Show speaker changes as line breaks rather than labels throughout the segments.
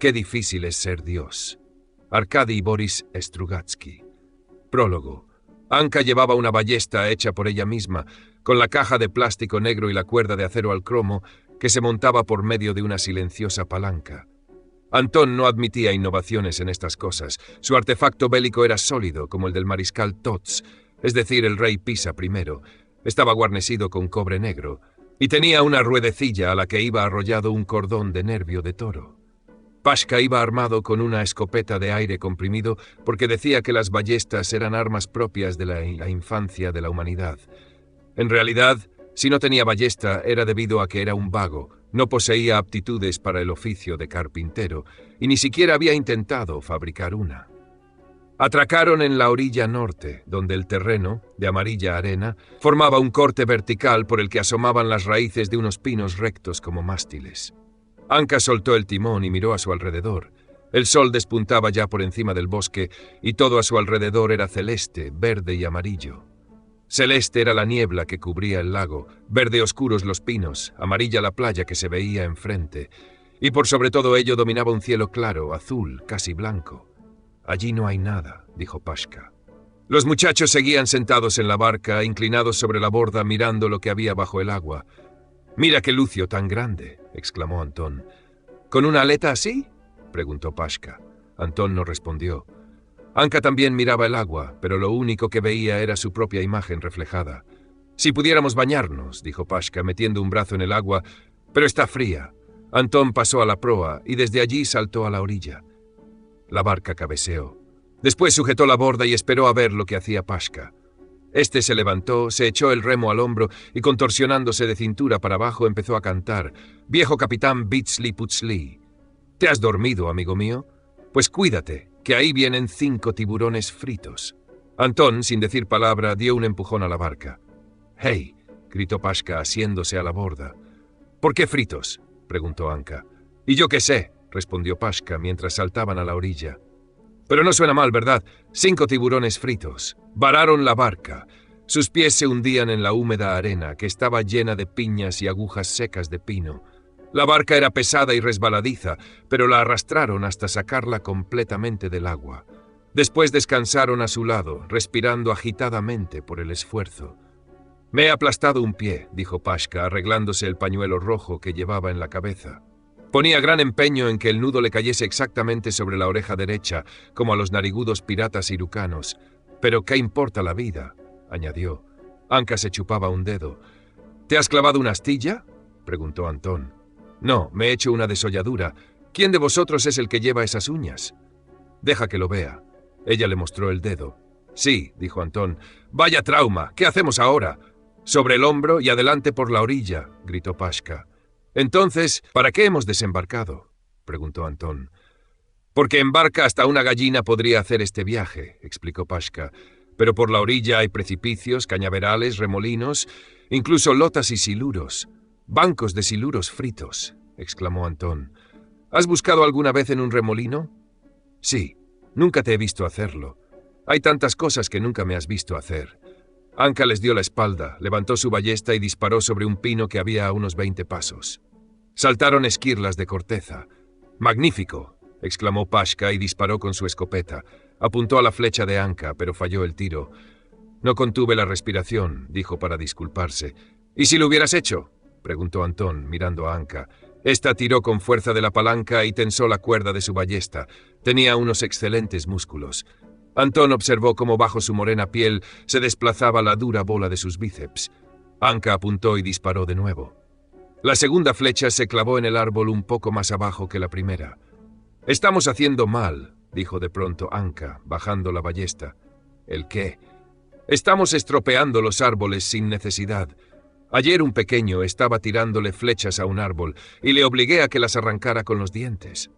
Qué difícil es ser Dios. Arkady Boris Strugatsky. Prólogo. Anka llevaba una ballesta hecha por ella misma, con la caja de plástico negro y la cuerda de acero al cromo que se montaba por medio de una silenciosa palanca. Antón no admitía innovaciones en estas cosas. Su artefacto bélico era sólido, como el del mariscal Tots, es decir, el rey Pisa I. Estaba guarnecido con cobre negro y tenía una ruedecilla a la que iba arrollado un cordón de nervio de toro. Pashka iba armado con una escopeta de aire comprimido porque decía que las ballestas eran armas propias de la infancia de la humanidad. En realidad, si no tenía ballesta era debido a que era un vago, no poseía aptitudes para el oficio de carpintero y ni siquiera había intentado fabricar una. Atracaron en la orilla norte, donde el terreno, de amarilla arena, formaba un corte vertical por el que asomaban las raíces de unos pinos rectos como mástiles. Anka soltó el timón y miró a su alrededor. El sol despuntaba ya por encima del bosque y todo a su alrededor era celeste, verde y amarillo. Celeste era la niebla que cubría el lago, verde oscuros los pinos, amarilla la playa que se veía enfrente, y por sobre todo ello dominaba un cielo claro, azul, casi blanco. «Allí no hay nada», dijo Pashka. Los muchachos seguían sentados en la barca, inclinados sobre la borda mirando lo que había bajo el agua. «Mira qué lucio tan grande», exclamó Antón. «¿Con una aleta así?», preguntó Pashka. Antón no respondió. Anka también miraba el agua, pero lo único que veía era su propia imagen reflejada. «Si pudiéramos bañarnos», dijo Pashka, metiendo un brazo en el agua, «pero está fría». Antón pasó a la proa y desde allí saltó a la orilla. La barca cabeceó. Después sujetó la borda y esperó a ver lo que hacía Pashka. Este se levantó, se echó el remo al hombro y contorsionándose de cintura para abajo empezó a cantar: «Viejo capitán Bitzli Putzli». «¿Te has dormido, amigo mío? Pues cuídate, que ahí vienen 5 tiburones fritos». Antón, sin decir palabra, dio un empujón a la barca. «¡Hey!», gritó Pashka asiéndose a la borda. «¿Por qué fritos?», preguntó Anka. «Y yo qué sé», respondió Pashka mientras saltaban a la orilla. «Pero no suena mal, ¿verdad? 5 tiburones fritos». Vararon la barca. Sus pies se hundían en la húmeda arena, que estaba llena de piñas y agujas secas de pino. La barca era pesada y resbaladiza, pero la arrastraron hasta sacarla completamente del agua. Después descansaron a su lado, respirando agitadamente por el esfuerzo. «Me he aplastado un pie», dijo Pashka, arreglándose el pañuelo rojo que llevaba en la cabeza. Ponía gran empeño en que el nudo le cayese exactamente sobre la oreja derecha, como a los narigudos piratas irucanos. «Pero ¿qué importa la vida?», añadió. Anka se chupaba un dedo. «¿Te has clavado una astilla?», preguntó Antón. «No, me he hecho una desolladura. ¿Quién de vosotros es el que lleva esas uñas?». «Deja que lo vea». Ella le mostró el dedo. «Sí», dijo Antón. «Vaya trauma. ¿Qué hacemos ahora?». «Sobre el hombro y adelante por la orilla», gritó Pashka. «Entonces, ¿para qué hemos desembarcado?», preguntó Antón. «Porque en barca hasta una gallina podría hacer este viaje», explicó Pashka. «Pero por la orilla hay precipicios, cañaverales, remolinos, incluso lotas y siluros. Bancos de siluros fritos», exclamó Antón. «¿Has buscado alguna vez en un remolino?». «Sí, nunca te he visto hacerlo. Hay tantas cosas que nunca me has visto hacer». Anka les dio la espalda, levantó su ballesta y disparó sobre un pino que había a unos 20 pasos. Saltaron esquirlas de corteza. «¡Magnífico!», exclamó Pashka y disparó con su escopeta. Apuntó a la flecha de Anka, pero falló el tiro. «No contuve la respiración», dijo para disculparse. «¿Y si lo hubieras hecho?», preguntó Antón, mirando a Anka. Esta tiró con fuerza de la palanca y tensó la cuerda de su ballesta. Tenía unos excelentes músculos. Antón observó cómo bajo su morena piel se desplazaba la dura bola de sus bíceps. Anka apuntó y disparó de nuevo. La segunda flecha se clavó en el árbol un poco más abajo que la primera. «Estamos haciendo mal», dijo de pronto Anka, bajando la ballesta. «¿El qué?». «Estamos estropeando los árboles sin necesidad. Ayer un pequeño estaba tirándole flechas a un árbol y le obligué a que las arrancara con los dientes».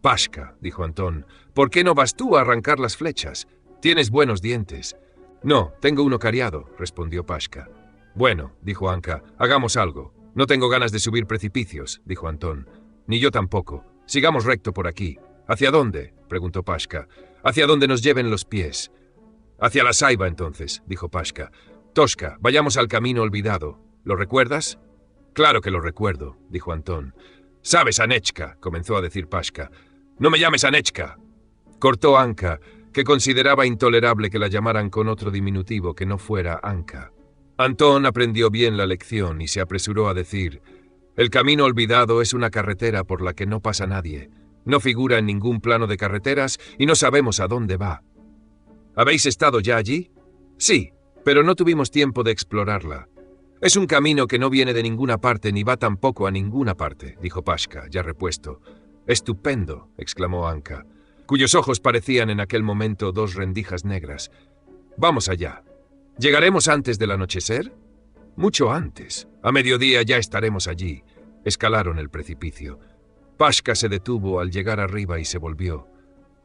«Pashka», dijo Antón, «¿por qué no vas tú a arrancar las flechas? Tienes buenos dientes». «No, tengo uno cariado», respondió Pashka. «Bueno», dijo Anka, «hagamos algo». «No tengo ganas de subir precipicios», dijo Antón. «Ni yo tampoco. Sigamos recto por aquí». «¿Hacia dónde?», preguntó Pashka. «Hacia donde nos lleven los pies». «Hacia la Saiba, entonces», dijo Pashka. «Toshka, vayamos al camino olvidado. ¿Lo recuerdas?». «Claro que lo recuerdo», dijo Antón. «Sabes, Anechka», comenzó a decir Pashka. «No me llames Anechka», cortó Anka, que consideraba intolerable que la llamaran con otro diminutivo que no fuera Anka. Antón aprendió bien la lección y se apresuró a decir: «El camino olvidado es una carretera por la que no pasa nadie. No figura en ningún plano de carreteras y no sabemos a dónde va». «¿Habéis estado ya allí?» «Sí, pero no tuvimos tiempo de explorarla. Es un camino que no viene de ninguna parte ni va tampoco a ninguna parte», dijo Pashka, ya repuesto. «Estupendo», exclamó Anka, cuyos ojos parecían en aquel momento dos rendijas negras. «Vamos allá. ¿Llegaremos antes del anochecer?» «Mucho antes. A mediodía ya estaremos allí». Escalaron el precipicio. Pashka se detuvo al llegar arriba y se volvió.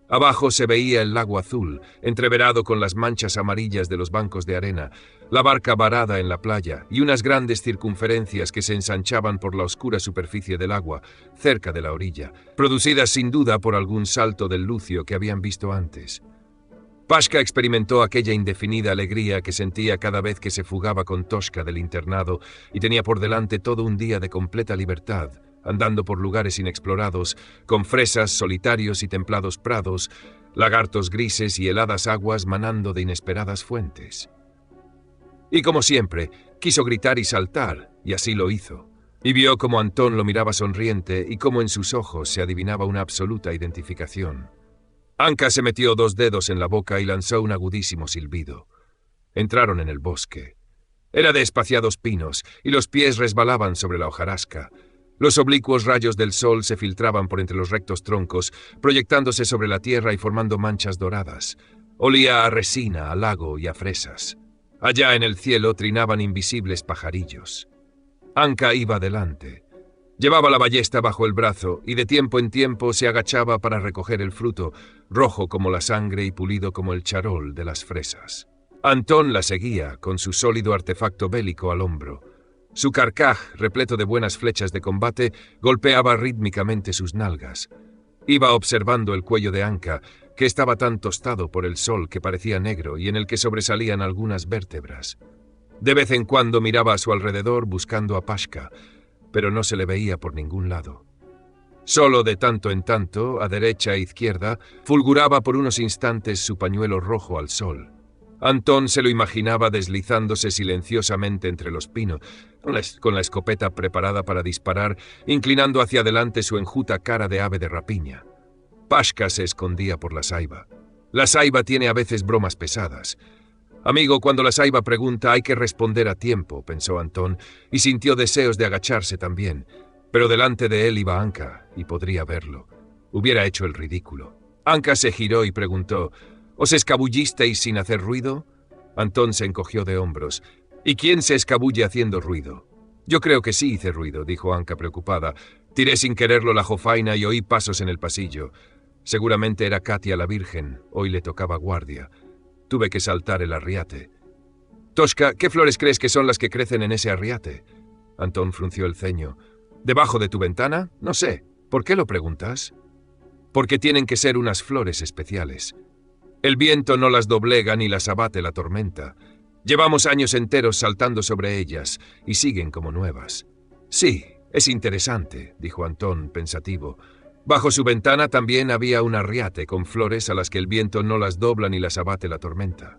Abajo se veía el lago azul, entreverado con las manchas amarillas de los bancos de arena, la barca varada en la playa y unas grandes circunferencias que se ensanchaban por la oscura superficie del agua, cerca de la orilla, producidas sin duda por algún salto del lucio que habían visto antes. Pashka experimentó aquella indefinida alegría que sentía cada vez que se fugaba con Toshka del internado y tenía por delante todo un día de completa libertad, andando por lugares inexplorados, con fresas, solitarios y templados prados, lagartos grises y heladas aguas manando de inesperadas fuentes. Y como siempre, quiso gritar y saltar, y así lo hizo. Y vio cómo Antón lo miraba sonriente y cómo en sus ojos se adivinaba una absoluta identificación. Anka se metió 2 dedos en la boca y lanzó un agudísimo silbido. Entraron en el bosque. Era de espaciados pinos, y los pies resbalaban sobre la hojarasca. Los oblicuos rayos del sol se filtraban por entre los rectos troncos, proyectándose sobre la tierra y formando manchas doradas. Olía a resina, a lago y a fresas. Allá en el cielo trinaban invisibles pajarillos. Anka iba delante. Llevaba la ballesta bajo el brazo y de tiempo en tiempo se agachaba para recoger el fruto, rojo como la sangre y pulido como el charol de las fresas. Antón la seguía, con su sólido artefacto bélico al hombro. Su carcaj, repleto de buenas flechas de combate, golpeaba rítmicamente sus nalgas. Iba observando el cuello de Anka, que estaba tan tostado por el sol que parecía negro y en el que sobresalían algunas vértebras. De vez en cuando miraba a su alrededor buscando a Pashka, pero no se le veía por ningún lado. Solo de tanto en tanto, a derecha e izquierda, fulguraba por unos instantes su pañuelo rojo al sol. Antón se lo imaginaba deslizándose silenciosamente entre los pinos, con la escopeta preparada para disparar, inclinando hacia adelante su enjuta cara de ave de rapiña. Pashka se escondía por la saiba. La saiba tiene a veces bromas pesadas. Amigo, cuando la saiba pregunta hay que responder a tiempo, pensó Antón, y sintió deseos de agacharse también, pero delante de él iba Anka, y podría verlo. Hubiera hecho el ridículo. Anka se giró y preguntó: ¿Os escabullisteis sin hacer ruido? Antón se encogió de hombros. ¿Y quién se escabulle haciendo ruido? Yo creo que sí hice ruido, dijo Anka preocupada. Tiré sin quererlo la jofaina y oí pasos en el pasillo. Seguramente era Katia la Virgen, hoy le tocaba guardia. Tuve que saltar el arriate. Toshka, ¿qué flores crees que son las que crecen en ese arriate? Antón frunció el ceño. ¿Debajo de tu ventana? No sé. ¿Por qué lo preguntas? Porque tienen que ser unas flores especiales. El viento no las doblega ni las abate la tormenta. Llevamos años enteros saltando sobre ellas y siguen como nuevas. Sí, es interesante, dijo Antón, pensativo. Bajo su ventana también había un arriate con flores a las que el viento no las dobla ni las abate la tormenta.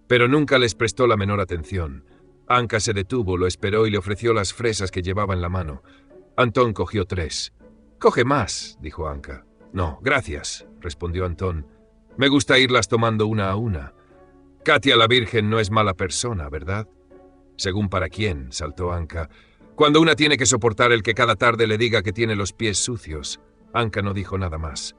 Pero nunca les prestó la menor atención. Anka se detuvo, lo esperó y le ofreció las fresas que llevaba en la mano. Antón cogió 3. «Coge más», dijo Anka. «No, gracias», respondió Antón. «Me gusta irlas tomando una a una. Katia la Virgen no es mala persona, ¿verdad?» «Según para quién», saltó Anka. «Cuando una tiene que soportar el que cada tarde le diga que tiene los pies sucios». Anka no dijo nada más.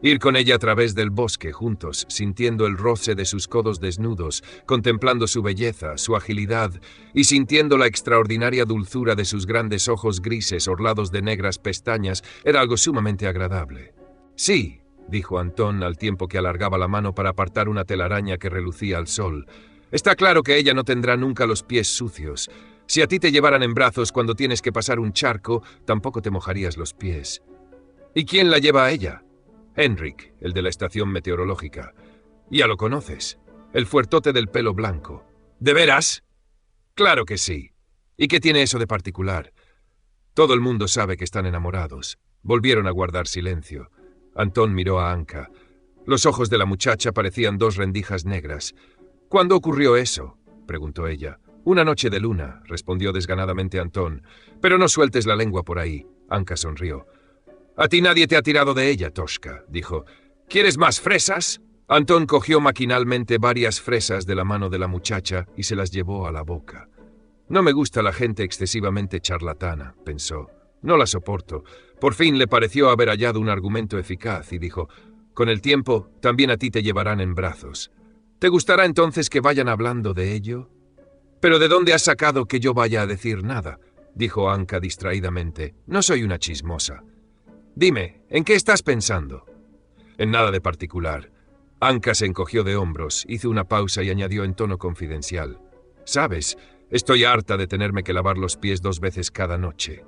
Ir con ella a través del bosque, juntos, sintiendo el roce de sus codos desnudos, contemplando su belleza, su agilidad, y sintiendo la extraordinaria dulzura de sus grandes ojos grises orlados de negras pestañas, era algo sumamente agradable. «Sí», dijo Antón al tiempo que alargaba la mano para apartar una telaraña que relucía al sol. «Está claro que ella no tendrá nunca los pies sucios. Si a ti te llevaran en brazos cuando tienes que pasar un charco, tampoco te mojarías los pies». «¿Y quién la lleva a ella?» «Henrik, el de la estación meteorológica. Ya lo conoces. El fuertote del pelo blanco». «¿De veras?» «Claro que sí. ¿Y qué tiene eso de particular?» «Todo el mundo sabe que están enamorados». Volvieron a guardar silencio. Antón miró a Anka. Los ojos de la muchacha parecían dos rendijas negras. ¿Cuándo ocurrió eso?, preguntó ella. Una noche de luna, respondió desganadamente Antón. Pero no sueltes la lengua por ahí. Anka sonrió. A ti nadie te ha tirado de ella, Toshka, dijo. ¿Quieres más fresas? Antón cogió maquinalmente varias fresas de la mano de la muchacha y se las llevó a la boca. No me gusta la gente excesivamente charlatana, pensó. No la soporto. Por fin le pareció haber hallado un argumento eficaz y dijo, con el tiempo también a ti te llevarán en brazos. ¿Te gustará entonces que vayan hablando de ello? ¿Pero de dónde has sacado que yo vaya a decir nada?, dijo Anka distraídamente. No soy una chismosa. Dime, ¿en qué estás pensando? En nada de particular. Anka se encogió de hombros, hizo una pausa y añadió en tono confidencial. ¿Sabes? Estoy harta de tenerme que lavar los pies 2 veces cada noche.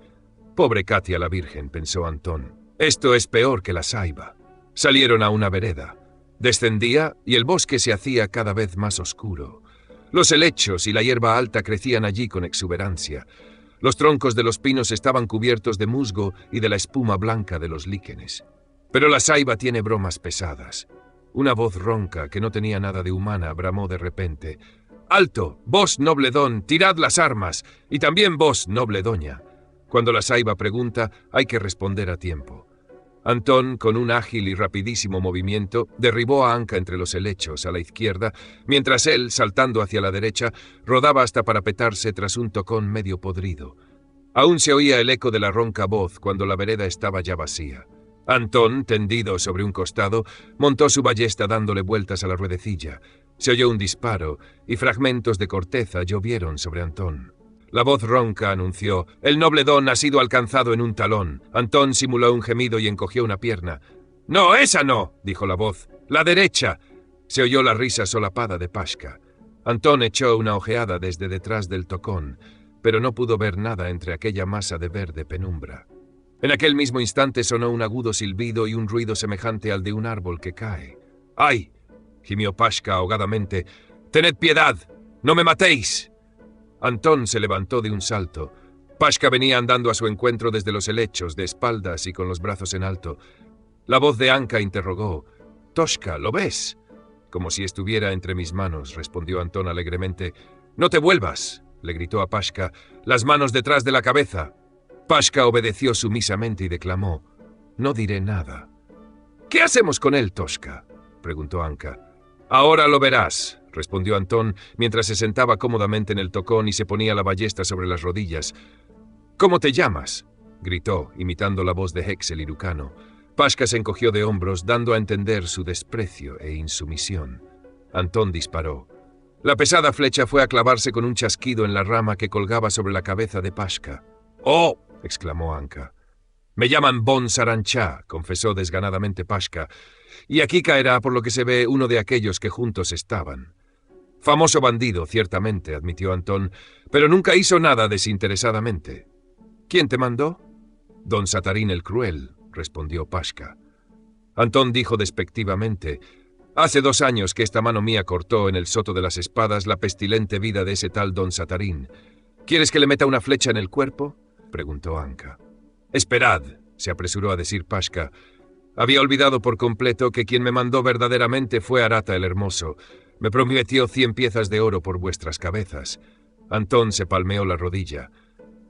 Pobre Katia la Virgen, pensó Antón. Esto es peor que la saiba. Salieron a una vereda. Descendía y el bosque se hacía cada vez más oscuro. Los helechos y la hierba alta crecían allí con exuberancia. Los troncos de los pinos estaban cubiertos de musgo y de la espuma blanca de los líquenes. Pero la saiba tiene bromas pesadas. Una voz ronca, que no tenía nada de humana, bramó de repente. «¡Alto! Vos, noble don, tirad las armas! Y también vos, noble doña». Cuando la saiba pregunta, hay que responder a tiempo. Antón, con un ágil y rapidísimo movimiento, derribó a Anka entre los helechos a la izquierda, mientras él, saltando hacia la derecha, rodaba hasta parapetarse tras un tocón medio podrido. Aún se oía el eco de la ronca voz cuando la vereda estaba ya vacía. Antón, tendido sobre un costado, montó su ballesta dándole vueltas a la ruedecilla. Se oyó un disparo, y fragmentos de corteza llovieron sobre Antón. La voz ronca anunció: «El noble don ha sido alcanzado en un talón». Antón simuló un gemido y encogió una pierna. «No, esa no», dijo la voz. «La derecha». Se oyó la risa solapada de Pashka. Antón echó una ojeada desde detrás del tocón, pero no pudo ver nada entre aquella masa de verde penumbra. En aquel mismo instante sonó un agudo silbido y un ruido semejante al de un árbol que cae. «¡Ay!», gimió Pashka ahogadamente. «¡Tened piedad! ¡No me matéis!». Antón se levantó de un salto. Pashka venía andando a su encuentro desde los helechos, de espaldas y con los brazos en alto. La voz de Anka interrogó: «Toshka, ¿lo ves?». «Como si estuviera entre mis manos», respondió Antón alegremente. «No te vuelvas», le gritó a Pashka. «Las manos detrás de la cabeza». Pashka obedeció sumisamente y declamó: «No diré nada». «¿Qué hacemos con él, Toshka?», preguntó Anka. «Ahora lo verás», respondió Antón, mientras se sentaba cómodamente en el tocón y se ponía la ballesta sobre las rodillas. «¿Cómo te llamas?», gritó, imitando la voz de Hex el irucano. Pashka se encogió de hombros, dando a entender su desprecio e insumisión. Antón disparó. La pesada flecha fue a clavarse con un chasquido en la rama que colgaba sobre la cabeza de Pashka. «¡Oh!», exclamó Anka. «Me llaman Bon Saranchá», confesó desganadamente Pashka, «y aquí caerá, por lo que se ve, uno de aquellos que juntos estaban». «Famoso bandido, ciertamente», admitió Antón, «pero nunca hizo nada desinteresadamente». «¿Quién te mandó?». «Don Satarín el Cruel», respondió Pashka. Antón dijo despectivamente: «Hace 2 años que esta mano mía cortó en el Soto de las Espadas la pestilente vida de ese tal Don Satarín. ¿Quieres que le meta una flecha en el cuerpo?», preguntó Anka. «Esperad», se apresuró a decir Pashka. «Había olvidado por completo que quien me mandó verdaderamente fue Arata el Hermoso. Me prometió 100 piezas de oro por vuestras cabezas». Antón se palmeó la rodilla.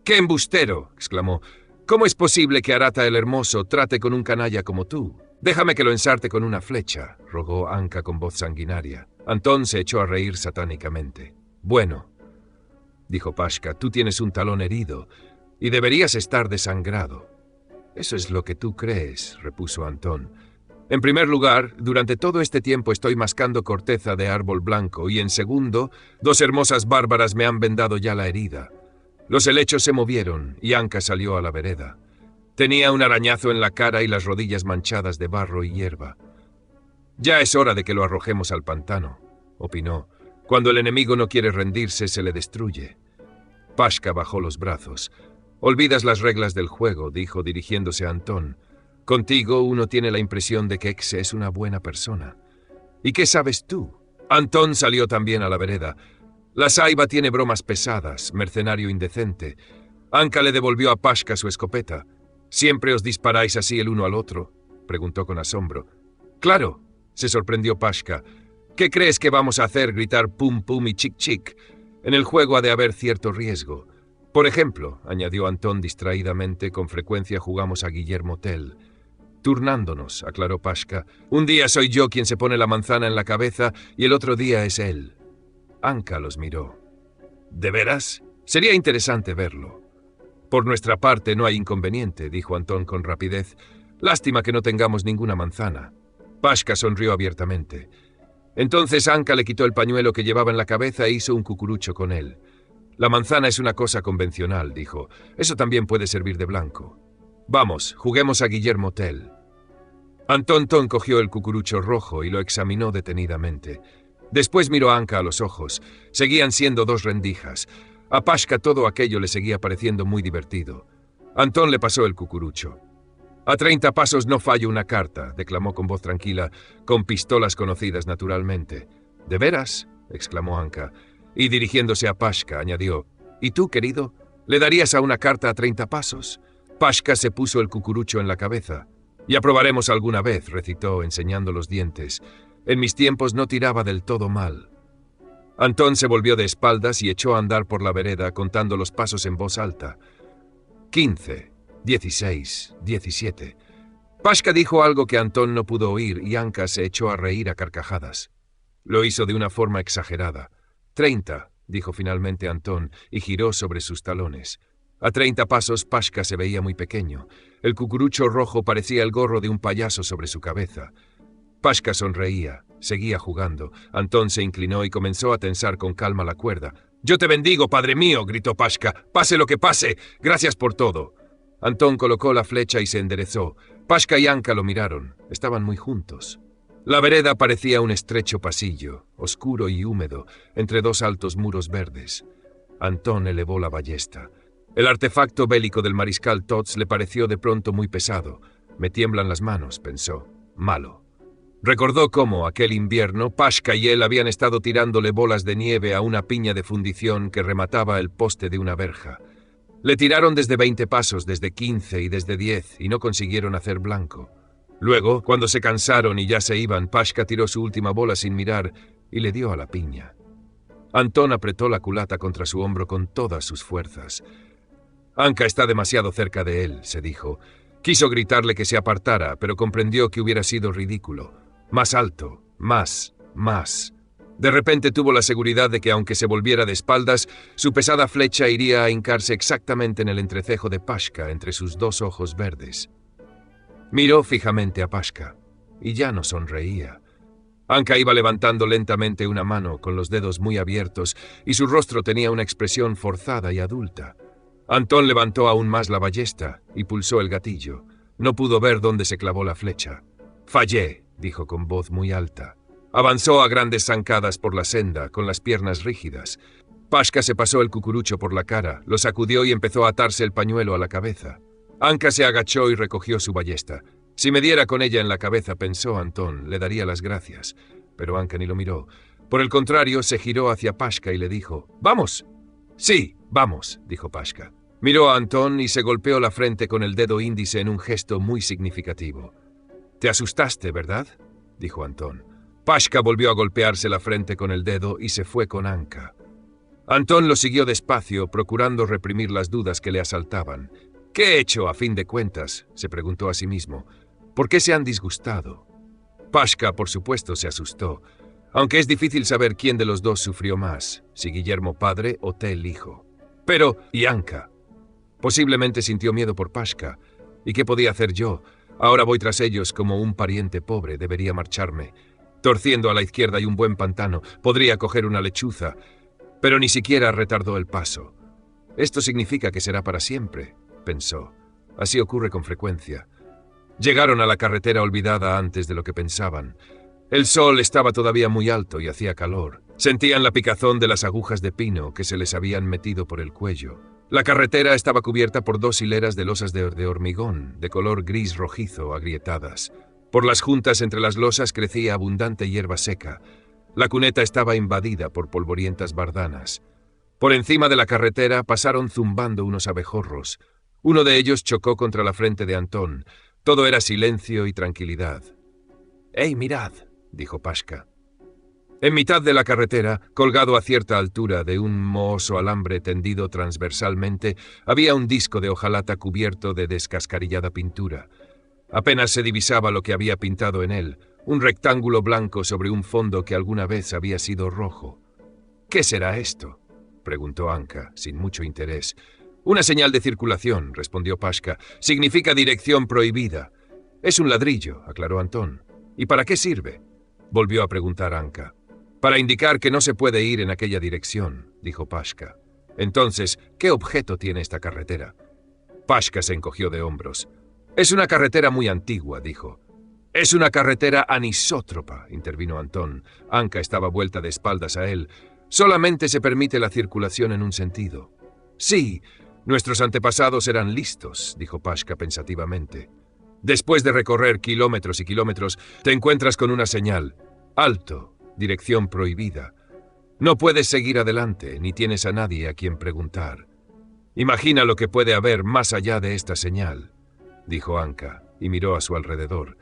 «¡Qué embustero!», exclamó. «¿Cómo es posible que Arata el Hermoso trate con un canalla como tú? Déjame que lo ensarte con una flecha», rogó Anka con voz sanguinaria. Antón se echó a reír satánicamente. «Bueno», dijo Pashka, «tú tienes un talón herido y deberías estar desangrado». «Eso es lo que tú crees», repuso Antón. «En primer lugar, durante todo este tiempo estoy mascando corteza de árbol blanco y en segundo, 2 hermosas bárbaras me han vendado ya la herida». Los helechos se movieron y Anka salió a la vereda. Tenía un arañazo en la cara y las rodillas manchadas de barro y hierba. «Ya es hora de que lo arrojemos al pantano», opinó. «Cuando el enemigo no quiere rendirse, se le destruye». Pashka bajó los brazos. «Olvidas las reglas del juego», dijo dirigiéndose a Antón. «Contigo uno tiene la impresión de que Exe es una buena persona». «¿Y qué sabes tú?». Antón salió también a la vereda. «La saiba tiene bromas pesadas, mercenario indecente». Anka le devolvió a Pashka su escopeta. «¿Siempre os disparáis así el uno al otro?», preguntó con asombro. —Claro —se sorprendió Pashka—. ¿Qué crees que vamos a hacer? ¿Gritar pum pum y chic chic? En el juego ha de haber cierto riesgo. Por ejemplo, añadió Antón distraídamente, con frecuencia jugamos a Guillermo Tell. Turnándonos, aclaró Pashka. Un día soy yo quien se pone la manzana en la cabeza y el otro día es él. Anka los miró. ¿De veras? Sería interesante verlo. Por nuestra parte no hay inconveniente, dijo Antón con rapidez. Lástima que no tengamos ninguna manzana. Pashka sonrió abiertamente. Entonces Anka le quitó el pañuelo que llevaba en la cabeza e hizo un cucurucho con él. La manzana es una cosa convencional, dijo. Eso también puede servir de blanco. Vamos, juguemos a Guillermo Tell. Antón cogió el cucurucho rojo y lo examinó detenidamente. Después miró a Anka a los ojos. Seguían siendo 2 rendijas. A Pashka todo aquello le seguía pareciendo muy divertido. Antón le pasó el cucurucho. A 30 pasos no fallo una carta, declamó con voz tranquila, con pistolas conocidas naturalmente. ¿De veras? Exclamó Anka. Y dirigiéndose a Pashka, añadió, ¿y tú, querido? ¿Le darías a una carta a 30 pasos? Pashka se puso el cucurucho en la cabeza. Ya probaremos alguna vez, recitó, enseñando los dientes. En mis tiempos no tiraba del todo mal. Antón se volvió de espaldas y echó a andar por la vereda, contando los pasos en voz alta. 15, 16, 17. Pashka dijo algo que Antón no pudo oír y Anka se echó a reír a carcajadas. Lo hizo de una forma exagerada. 30, dijo finalmente Antón, y giró sobre sus talones. A 30 pasos Pashka se veía muy pequeño. El cucurucho rojo parecía el gorro de un payaso sobre su cabeza. Pashka sonreía, seguía jugando. Antón se inclinó y comenzó a tensar con calma la cuerda. «¡Yo te bendigo, padre mío!» gritó Pashka. «¡Pase lo que pase! ¡Gracias por todo!» Antón colocó la flecha y se enderezó. Pashka y Anka lo miraron. Estaban muy juntos. La vereda parecía un estrecho pasillo, oscuro y húmedo, entre 2 altos muros verdes. Antón elevó la ballesta. El artefacto bélico del mariscal Tots le pareció de pronto muy pesado. «Me tiemblan las manos», pensó. «Malo». Recordó cómo, aquel invierno, Pashka y él habían estado tirándole bolas de nieve a una piña de fundición que remataba el poste de una verja. Le tiraron desde 20 pasos, desde 15 y desde 10, y no consiguieron hacer blanco. Luego, cuando se cansaron y ya se iban, Pashka tiró su última bola sin mirar y le dio a la piña. Antón apretó la culata contra su hombro con todas sus fuerzas. «Anka está demasiado cerca de él», se dijo. Quiso gritarle que se apartara, pero comprendió que hubiera sido ridículo. Más alto, más. De repente tuvo la seguridad de que aunque se volviera de espaldas, su pesada flecha iría a hincarse exactamente en el entrecejo de Pashka, entre sus 2 ojos verdes. Miró fijamente a Pashka, y ya no sonreía. Anka iba levantando lentamente una mano, con los dedos muy abiertos, y su rostro tenía una expresión forzada y adulta. Antón levantó aún más la ballesta y pulsó el gatillo. No pudo ver dónde se clavó la flecha. «Fallé», dijo con voz muy alta. Avanzó a grandes zancadas por la senda, con las piernas rígidas. Pashka se pasó el cucurucho por la cara, lo sacudió y empezó a atarse el pañuelo a la cabeza. Anka se agachó y recogió su ballesta. Si me diera con ella en la cabeza, pensó Antón, le daría las gracias. Pero Anka ni lo miró. Por el contrario, se giró hacia Pashka y le dijo, «¡Vamos!» «Sí, vamos», dijo Pashka. Miró a Antón y se golpeó la frente con el dedo índice en un gesto muy significativo. «Te asustaste, ¿verdad?», dijo Antón. Pashka volvió a golpearse la frente con el dedo y se fue con Anka. Antón lo siguió despacio, procurando reprimir las dudas que le asaltaban. «¿Qué he hecho, a fin de cuentas?», se preguntó a sí mismo. «¿Por qué se han disgustado?». Pashka, por supuesto, se asustó, aunque es difícil saber quién de los 2 sufrió más, si Guillermo padre o Tell hijo. Pero, ¿y Anka? Posiblemente sintió miedo por Pashka. ¿Y qué podía hacer yo? Ahora voy tras ellos como un pariente pobre, debería marcharme. Torciendo a la izquierda hay un buen pantano, podría coger una lechuza, pero ni siquiera retardó el paso. «Esto significa que será para siempre», pensó. Así ocurre con frecuencia. Llegaron a la carretera olvidada antes de lo que pensaban. El sol estaba todavía muy alto y hacía calor. Sentían la picazón de las agujas de pino que se les habían metido por el cuello. La carretera estaba cubierta por 2 hileras de losas de hormigón, de color gris rojizo, agrietadas. Por las juntas entre las losas crecía abundante hierba seca. La cuneta estaba invadida por polvorientas bardanas. Por encima de la carretera pasaron zumbando unos abejorros. Uno de ellos chocó contra la frente de Antón. Todo era silencio y tranquilidad. «¡Hey, mirad!», dijo Pashka. En mitad de la carretera, colgado a cierta altura de un mohoso alambre tendido transversalmente, había un disco de hojalata cubierto de descascarillada pintura. Apenas se divisaba lo que había pintado en él, un rectángulo blanco sobre un fondo que alguna vez había sido rojo. «¿Qué será esto?», preguntó Anka, sin mucho interés. «Una señal de circulación», respondió Pashka. «Significa dirección prohibida». «Es un ladrillo», aclaró Antón. «¿Y para qué sirve?», volvió a preguntar Anka. «Para indicar que no se puede ir en aquella dirección», dijo Pashka. «Entonces, ¿qué objeto tiene esta carretera?». Pashka se encogió de hombros. «Es una carretera muy antigua», dijo. «Es una carretera anisótropa», intervino Antón. Anka estaba vuelta de espaldas a él. «Solamente se permite la circulación en un sentido». «Sí, nuestros antepasados eran listos», dijo Pashka pensativamente. «Después de recorrer kilómetros y kilómetros, te encuentras con una señal. Alto, dirección prohibida. No puedes seguir adelante, ni tienes a nadie a quien preguntar. Imagina lo que puede haber más allá de esta señal», dijo Anka, y miró a su alrededor.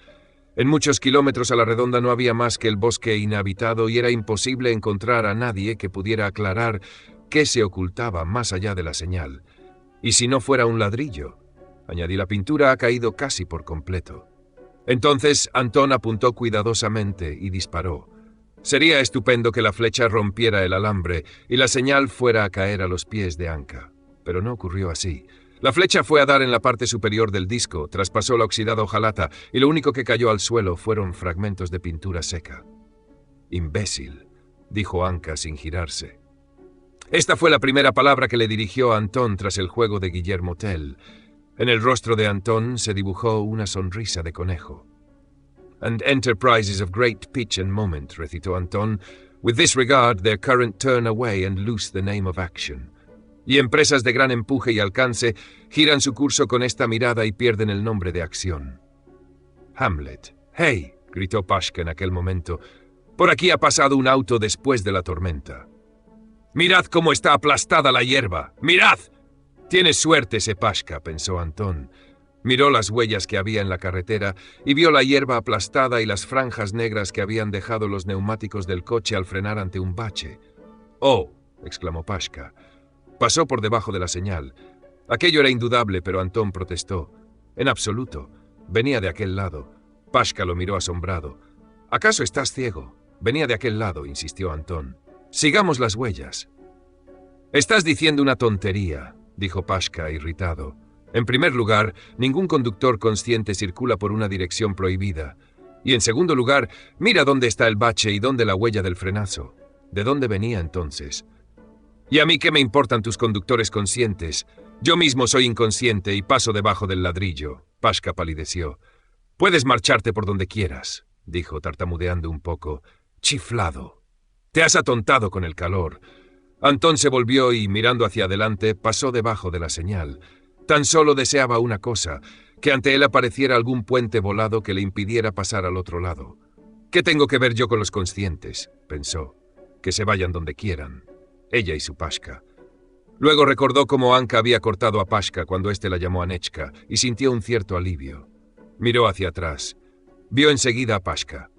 En muchos kilómetros a la redonda no había más que el bosque inhabitado y era imposible encontrar a nadie que pudiera aclarar qué se ocultaba más allá de la señal. «¿Y si no fuera un ladrillo?», añadí. «La pintura ha caído casi por completo». Entonces Antón apuntó cuidadosamente y disparó. Sería estupendo que la flecha rompiera el alambre y la señal fuera a caer a los pies de Anka. Pero no ocurrió así. La flecha fue a dar en la parte superior del disco, traspasó la oxidada hojalata y lo único que cayó al suelo fueron fragmentos de pintura seca. «Imbécil», dijo Anka sin girarse. Esta fue la primera palabra que le dirigió a Antón tras el juego de Guillermo Tell. En el rostro de Antón se dibujó una sonrisa de conejo. «And enterprises of great pitch and moment», recitó Antón, «with this regard their current turn away and lose the name of action». Y empresas de gran empuje y alcance giran su curso con esta mirada y pierden el nombre de acción. «Hamlet». «¡Hey!», gritó Pashka en aquel momento. «Por aquí ha pasado un auto después de la tormenta». «Mirad cómo está aplastada la hierba. ¡Mirad!». «Tienes suerte ese Pashka», pensó Antón. Miró las huellas que había en la carretera y vio la hierba aplastada y las franjas negras que habían dejado los neumáticos del coche al frenar ante un bache. «¡Oh!», exclamó Pashka. Pasó por debajo de la señal. Aquello era indudable, pero Antón protestó. «En absoluto. Venía de aquel lado». Pashka lo miró asombrado. «¿Acaso estás ciego?». «Venía de aquel lado», insistió Antón. «Sigamos las huellas». «Estás diciendo una tontería», dijo Pashka, irritado. «En primer lugar, ningún conductor consciente circula por una dirección prohibida. Y en segundo lugar, mira dónde está el bache y dónde la huella del frenazo. ¿De dónde venía entonces?». «¿Y a mí qué me importan tus conductores conscientes? Yo mismo soy inconsciente y paso debajo del ladrillo». Pashka palideció. «Puedes marcharte por donde quieras», dijo, tartamudeando un poco. «Chiflado. Te has atontado con el calor». Antón se volvió y, mirando hacia adelante, pasó debajo de la señal. Tan solo deseaba una cosa, que ante él apareciera algún puente volado que le impidiera pasar al otro lado. «¿Qué tengo que ver yo con los conscientes?», pensó. «Que se vayan donde quieran». Ella y su Pashka. Luego recordó cómo Anka había cortado a Pashka cuando éste la llamó Anechka y sintió un cierto alivio. Miró hacia atrás. Vio enseguida a Pashka.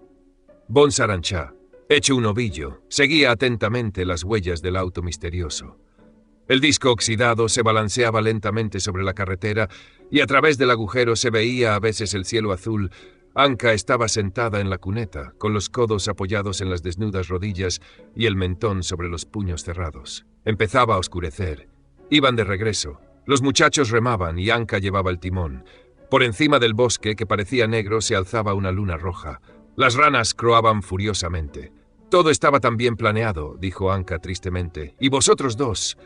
Bon Saranchá, hecho un ovillo, seguía atentamente las huellas del auto misterioso. El disco oxidado se balanceaba lentamente sobre la carretera y a través del agujero se veía a veces el cielo azul. Anka estaba sentada en la cuneta, con los codos apoyados en las desnudas rodillas y el mentón sobre los puños cerrados. Empezaba a oscurecer. Iban de regreso. Los muchachos remaban y Anka llevaba el timón. Por encima del bosque, que parecía negro, se alzaba una luna roja. Las ranas croaban furiosamente. «Todo estaba tan bien planeado», dijo Anka tristemente. «¿Y vosotros dos?».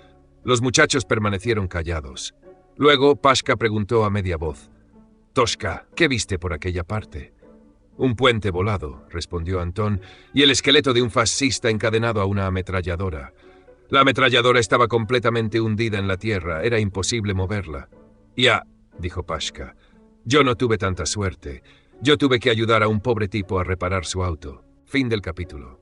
Los muchachos permanecieron callados. Luego Pashka preguntó a media voz. «Toshka, ¿qué viste por aquella parte?». «Un puente volado», respondió Antón, «y el esqueleto de un fascista encadenado a una ametralladora. La ametralladora estaba completamente hundida en la tierra, era imposible moverla». «Ya», dijo Pashka, «yo no tuve tanta suerte. Yo tuve que ayudar a un pobre tipo a reparar su auto». Fin del capítulo.